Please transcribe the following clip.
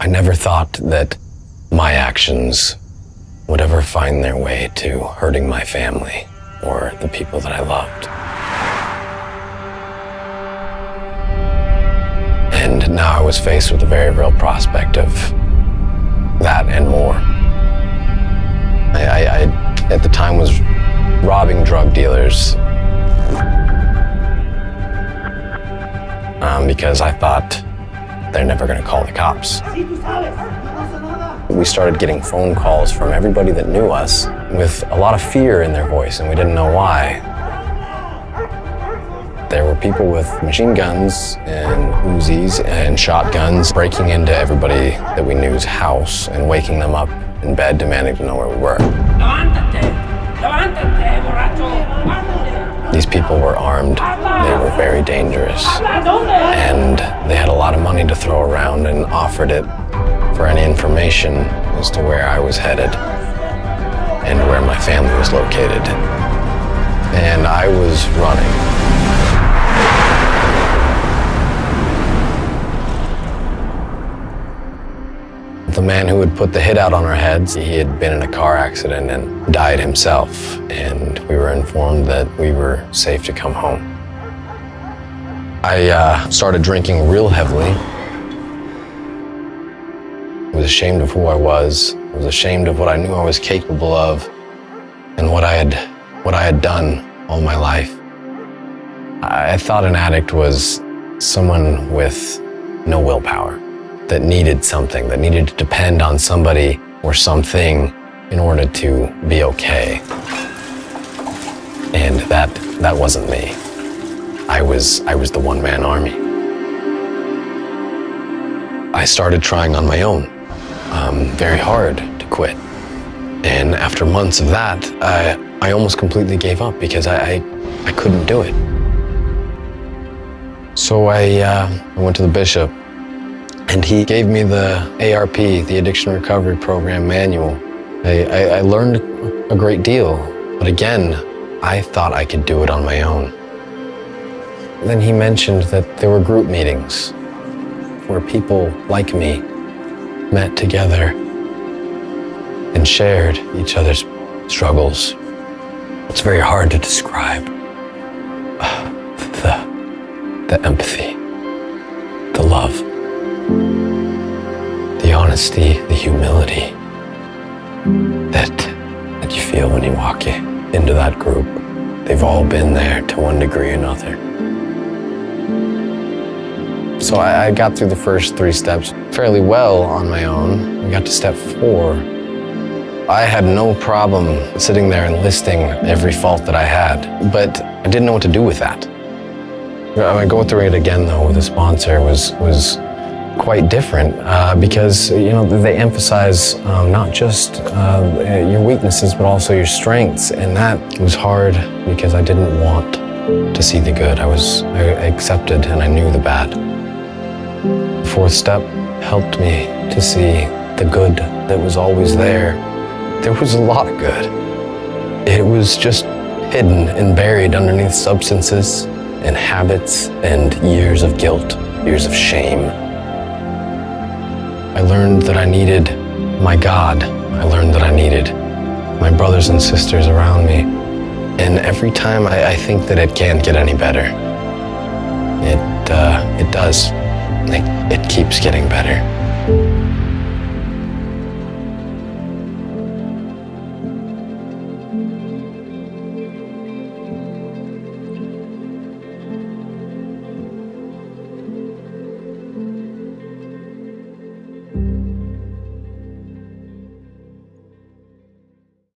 I never thought that my actions would ever find their way to hurting my family or the people that I loved. And now I was faced with a very real prospect of that and more. I at the time was robbing drug dealers because I thought they're never going to call the cops. We started getting phone calls from everybody that knew us with a lot of fear in their voice, and we didn't know why. There were people with machine guns and Uzis and shotguns breaking into everybody that we knew's house and waking them up in bed demanding to know where we were. These people were armed, they were very dangerous, and they had a lot of money to throw around and offered it for any information as to where I was headed and where my family was located. And I was running. The man who had put the hit out on our heads, he had been in a car accident and died himself, and we were informed that we were safe to come home. I started drinking real heavily. I was ashamed of who I was ashamed of what I knew I was capable of and what I had done all my life. I thought an addict was someone with no willpower, that needed something, that needed to depend on somebody or something in order to be okay. And that wasn't me. I was the one-man army. I started trying on my own, very hard to quit. And after months of that, I almost completely gave up because I couldn't do it. So I went to the bishop, and he gave me the ARP, the Addiction Recovery Program manual. I learned a great deal, but again, I thought I could do it on my own. Then he mentioned that there were group meetings where people like me met together and shared each other's struggles. It's very hard to describe the empathy, the love, the honesty, the humility that you feel when you walk into that group. They've all been there to one degree or another. So I got through the first 3 steps fairly well on my own. We got to step 4. I had no problem sitting there and listing every fault that I had, but I didn't know what to do with that. Going through it again, though, with a sponsor was quite different because, you know, they emphasize not just your weaknesses, but also your strengths. And that was hard because I didn't want to see the good. I accepted and I knew the bad. The 4th step helped me to see the good that was always there. There was a lot of good. It was just hidden and buried underneath substances and habits and years of guilt, years of shame. I learned that I needed my God. I learned that I needed my brothers and sisters around me. And every time I think that it can't get any better, it does. It keeps getting better.